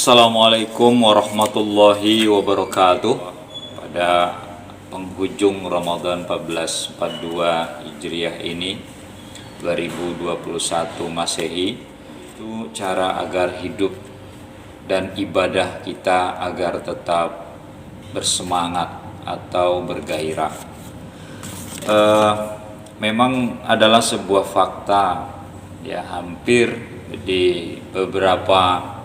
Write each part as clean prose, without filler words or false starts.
Assalamualaikum warahmatullahi wabarakatuh. Pada penghujung Ramadan 1442 Hijriah ini 2021 Masehi, itu cara agar hidup dan ibadah kita agar tetap bersemangat atau bergairah. Memang adalah sebuah fakta ya, hampir di beberapa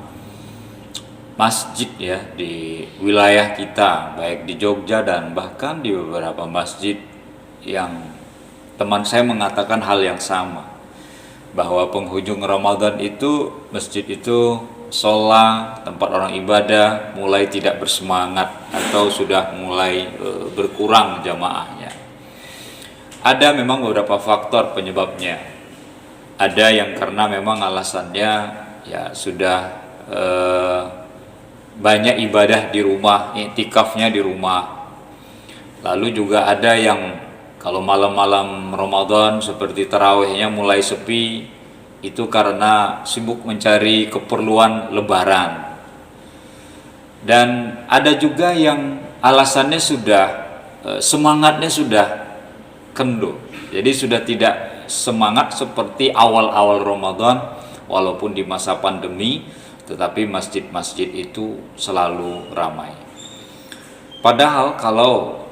masjid ya di wilayah kita, baik di Jogja dan bahkan di beberapa masjid, yang teman saya mengatakan hal yang sama, bahwa penghujung Ramadan itu masjid itu sholat, tempat orang ibadah mulai tidak bersemangat atau sudah mulai berkurang jamaahnya. Ada memang beberapa faktor penyebabnya. Ada yang karena memang alasannya ya sudah banyak ibadah di rumah, iktikafnya di rumah. Lalu juga ada yang kalau malam-malam Ramadan seperti tarawihnya mulai sepi, itu karena sibuk mencari keperluan lebaran. Dan ada juga yang alasannya sudah semangatnya sudah kendor, jadi sudah tidak semangat seperti awal-awal Ramadan, walaupun di masa pandemi tetapi masjid-masjid itu selalu ramai. Padahal kalau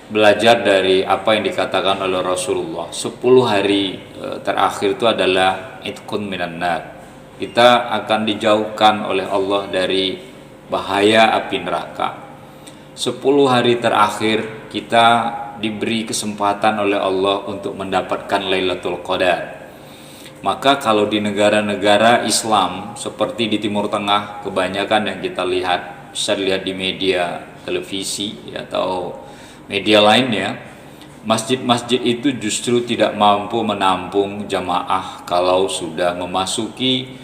belajar dari apa yang dikatakan oleh Rasulullah, 10 hari terakhir itu adalah itqun minan nar. Kita akan dijauhkan oleh Allah dari bahaya api neraka. 10 hari terakhir kita diberi kesempatan oleh Allah untuk mendapatkan Lailatul Qadar. Maka kalau di negara-negara Islam seperti di Timur Tengah, kebanyakan yang kita lihat, bisa dilihat di media televisi atau media lainnya, masjid-masjid itu justru tidak mampu menampung jamaah kalau sudah memasuki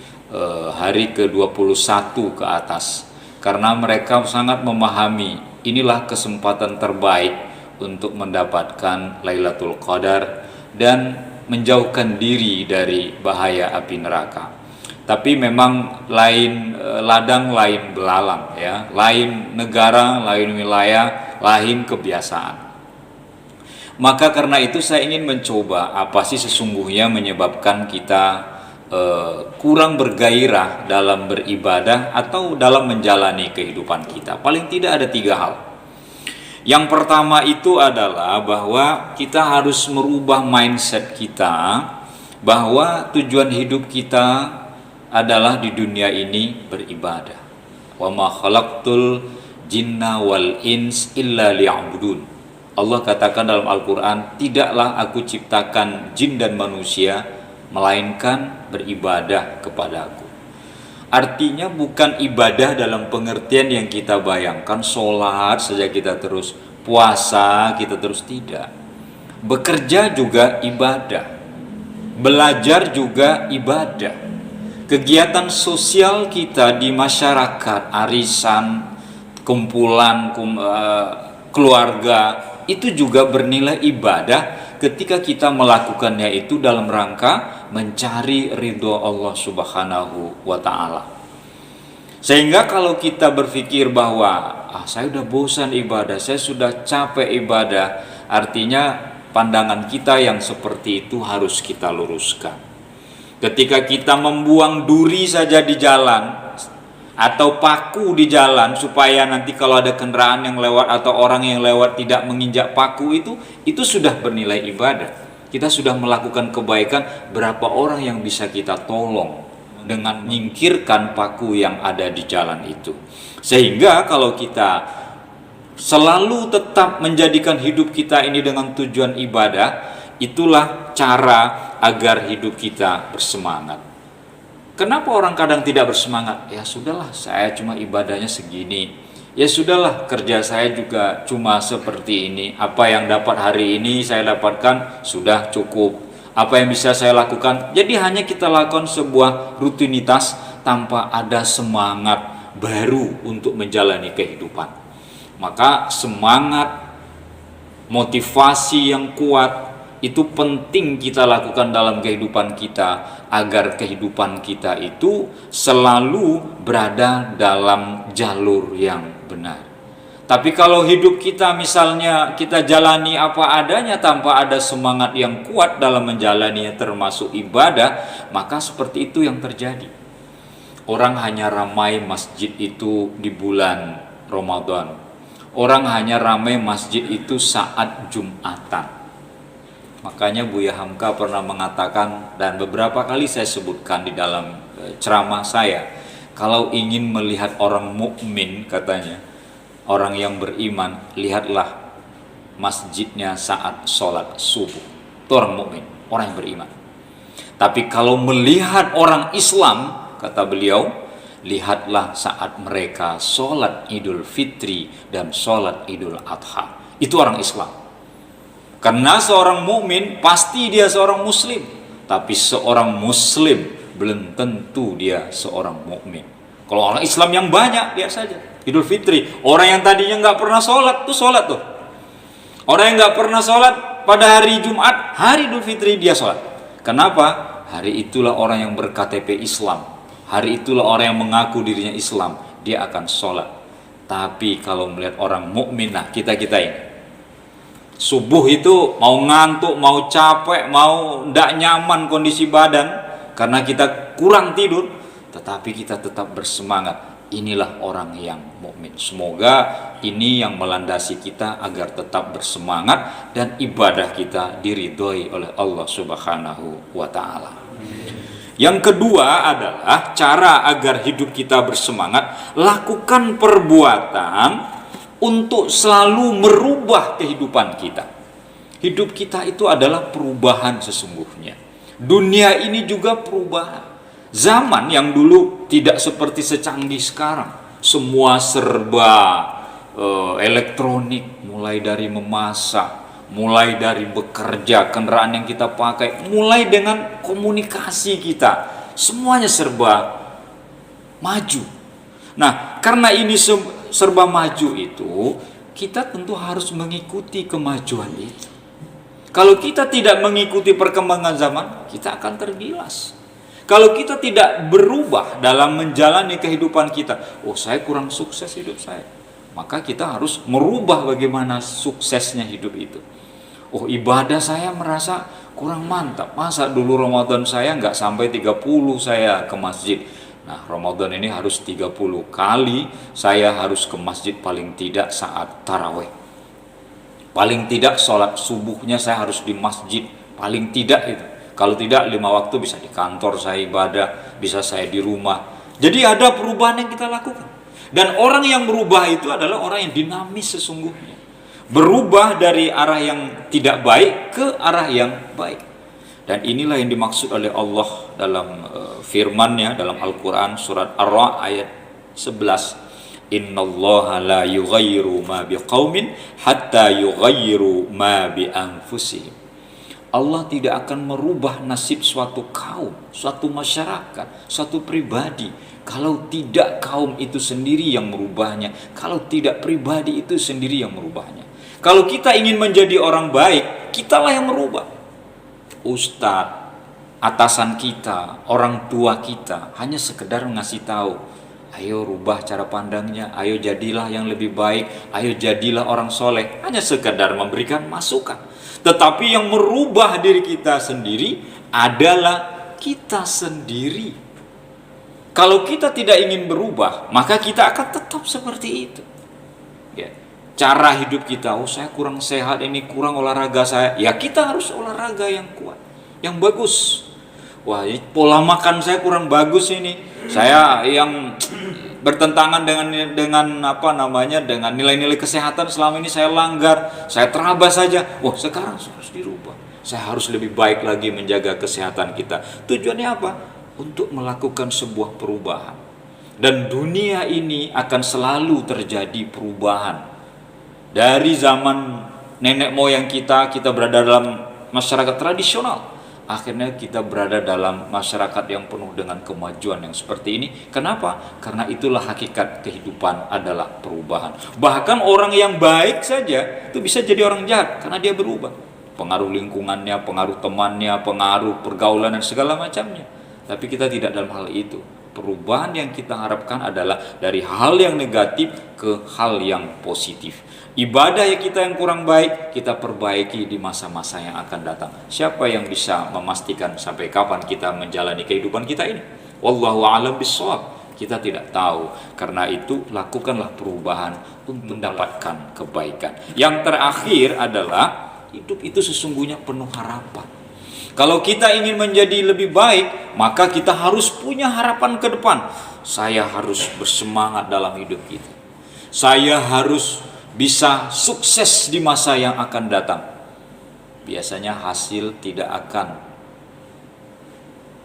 hari ke-21 ke atas, karena mereka sangat memahami inilah kesempatan terbaik untuk mendapatkan Lailatul Qadar dan menjauhkan diri dari bahaya api neraka. Tapi memang lain ladang lain belalang ya, lain negara, lain wilayah, lain kebiasaan. Maka karena itu saya ingin mencoba apa sih sesungguhnya menyebabkan kita kurang bergairah dalam beribadah atau dalam menjalani kehidupan kita. Paling tidak ada 3 hal. Yang pertama itu adalah bahwa kita harus merubah mindset kita bahwa tujuan hidup kita adalah di dunia ini beribadah. Wa ma khalaqtul jinna wal ins illa liya'budun. Allah katakan dalam Al-Qur'an, tidaklah aku ciptakan jin dan manusia melainkan beribadah kepadaku. Artinya bukan ibadah dalam pengertian yang kita bayangkan, sholat saja kita terus, puasa kita terus, tidak. Bekerja juga ibadah, belajar juga ibadah. Kegiatan sosial kita di masyarakat, arisan, kumpulan keluarga, itu juga bernilai ibadah ketika kita melakukannya itu dalam rangka mencari ridho Allah Subhanahu wa ta'ala. Sehingga kalau kita berpikir bahwa saya sudah bosan ibadah, saya sudah capek ibadah, artinya pandangan kita yang seperti itu harus kita luruskan. Ketika kita membuang duri saja di jalan atau paku di jalan supaya nanti kalau ada kendaraan yang lewat atau orang yang lewat tidak menginjak paku, itu sudah bernilai ibadah. Kita sudah melakukan kebaikan, berapa orang yang bisa kita tolong dengan menyingkirkan paku yang ada di jalan itu. Sehingga kalau kita selalu tetap menjadikan hidup kita ini dengan tujuan ibadah, itulah cara agar hidup kita bersemangat. Kenapa orang kadang tidak bersemangat? Ya sudahlah, saya cuma ibadahnya segini. Ya sudahlah, kerja saya juga cuma seperti ini. Apa yang dapat hari ini saya dapatkan sudah cukup. Apa yang bisa saya lakukan? Jadi hanya kita lakukan sebuah rutinitas tanpa ada semangat baru untuk menjalani kehidupan. Maka semangat, motivasi yang kuat itu penting kita lakukan dalam kehidupan kita agar kehidupan kita itu selalu berada dalam jalur yang benar. Tapi kalau hidup kita misalnya kita jalani apa adanya tanpa ada semangat yang kuat dalam menjalaninya termasuk ibadah, maka seperti itu yang terjadi. Orang hanya ramai masjid itu di bulan Ramadan. Orang hanya ramai masjid itu saat Jumatan. Makanya Buya Hamka pernah mengatakan, dan beberapa kali saya sebutkan di dalam ceramah saya, kalau ingin melihat orang mukmin, katanya, orang yang beriman, lihatlah masjidnya saat sholat subuh. Itu orang mukmin, orang yang beriman. Tapi kalau melihat orang Islam, kata beliau, lihatlah saat mereka sholat Idul Fitri dan sholat Idul Adha. Itu orang Islam. Karena seorang mukmin pasti dia seorang muslim, tapi seorang muslim belum tentu dia seorang mukmin. Kalau orang Islam yang banyak, biasa saja. Idul Fitri, orang yang tadinya nggak pernah sholat tuh sholat tuh. Orang yang nggak pernah sholat pada hari Jumat, hari Idul Fitri dia sholat. Kenapa? Hari itulah orang yang berKTP Islam. Hari itulah orang yang mengaku dirinya Islam, dia akan sholat. Tapi kalau melihat orang mukmin, nah kita ini. Subuh itu mau ngantuk, mau capek, mau tidak nyaman kondisi badan karena kita kurang tidur, tetapi kita tetap bersemangat. Inilah orang yang mukmin. Semoga ini yang melandasi kita agar tetap bersemangat dan ibadah kita diridhoi oleh Allah Subhanahu wa taala. Yang kedua adalah cara agar hidup kita bersemangat, lakukan perbuatan untuk selalu merubah kehidupan kita. Hidup kita itu adalah perubahan sesungguhnya. Dunia ini juga perubahan. Zaman yang dulu tidak seperti secanggih sekarang. Semua serba elektronik, mulai dari memasak, mulai dari bekerja, kendaraan yang kita pakai, mulai dengan komunikasi kita. Semuanya serba maju. Nah, karena ini serba maju itu, kita tentu harus mengikuti kemajuan itu. Kalau kita tidak mengikuti perkembangan zaman, kita akan tergilas. Kalau kita tidak berubah dalam menjalani kehidupan kita, oh saya kurang sukses hidup saya, maka kita harus merubah bagaimana suksesnya hidup itu. Oh ibadah saya merasa kurang mantap, masa dulu Ramadan saya nggak sampai 30 saya ke masjid. Nah, Ramadan ini harus 30 kali saya harus ke masjid paling tidak saat taraweh. Paling tidak sholat subuhnya saya harus di masjid, paling tidak itu. Kalau tidak 5 waktu bisa di kantor saya ibadah, bisa saya di rumah. Jadi ada perubahan yang kita lakukan. Dan orang yang berubah itu adalah orang yang dinamis sesungguhnya. Berubah dari arah yang tidak baik ke arah yang baik. Dan inilah yang dimaksud oleh Allah dalam firman-Nya dalam Al-Quran surat Ar-Ra'd ayat 11. Innallaha la yughayyiru ma biqaumin hatta yughayyiru ma bi anfusihim. Allah tidak akan merubah nasib suatu kaum, suatu masyarakat, suatu pribadi kalau tidak kaum itu sendiri yang merubahnya, kalau tidak pribadi itu sendiri yang merubahnya. Kalau kita ingin menjadi orang baik, kitalah yang merubah. Ustadz, atasan kita, orang tua kita hanya sekedar ngasih tahu, ayo rubah cara pandangnya, ayo jadilah yang lebih baik, ayo jadilah orang soleh, hanya sekedar memberikan masukan. Tetapi yang merubah diri kita sendiri adalah kita sendiri. Kalau kita tidak ingin berubah, maka kita akan tetap seperti itu. Ya. Cara hidup kita, oh saya kurang sehat, ini kurang olahraga saya, ya kita harus olahraga yang kuat, yang bagus. Wah, pola makan saya kurang bagus ini, saya yang bertentangan dengan apa namanya, dengan nilai-nilai kesehatan selama ini saya langgar, saya terabas saja. Wah, sekarang harus dirubah. Saya harus lebih baik lagi menjaga kesehatan kita. Tujuannya apa? Untuk melakukan sebuah perubahan. Dan dunia ini akan selalu terjadi perubahan. Dari zaman nenek moyang kita berada dalam masyarakat tradisional. Akhirnya kita berada dalam masyarakat yang penuh dengan kemajuan yang seperti ini. Kenapa? Karena itulah hakikat kehidupan adalah perubahan. Bahkan orang yang baik saja itu bisa jadi orang jahat karena dia berubah. pengaruh lingkungannya, pengaruh temannya, pengaruh pergaulan dan segala macamnya. Tapi kita tidak dalam hal itu. Perubahan yang kita harapkan adalah dari hal yang negatif ke hal yang positif. Ibadah yang kita yang kurang baik, kita perbaiki di masa-masa yang akan datang. Siapa yang bisa memastikan sampai kapan kita menjalani kehidupan kita ini? Wallahu a'lam bishawab. Kita tidak tahu. Karena itu lakukanlah perubahan untuk mendapatkan kebaikan. Yang terakhir adalah hidup itu sesungguhnya penuh harapan. Kalau kita ingin menjadi lebih baik, maka kita harus punya harapan ke depan. Saya harus bersemangat dalam hidup kita. Saya harus bisa sukses di masa yang akan datang. Biasanya hasil tidak akan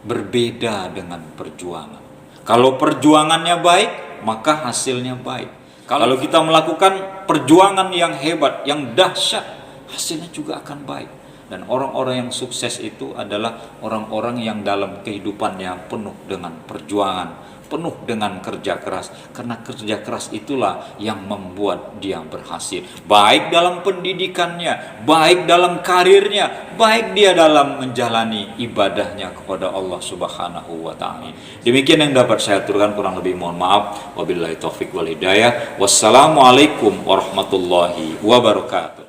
berbeda dengan perjuangan. Kalau perjuangannya baik, maka hasilnya baik. Kalau kita melakukan perjuangan yang hebat, yang dahsyat, hasilnya juga akan baik. Dan orang-orang yang sukses itu adalah orang-orang yang dalam kehidupannya penuh dengan perjuangan, penuh dengan kerja keras. Karena kerja keras itulah yang membuat dia berhasil. Baik dalam pendidikannya, baik dalam karirnya, baik dia dalam menjalani ibadahnya kepada Allah Subhanahu wa Ta'ala. Demikian yang dapat saya aturkan, kurang lebih mohon maaf. Wabillahi taufik wal hidayah. Wassalamualaikum warahmatullahi wabarakatuh.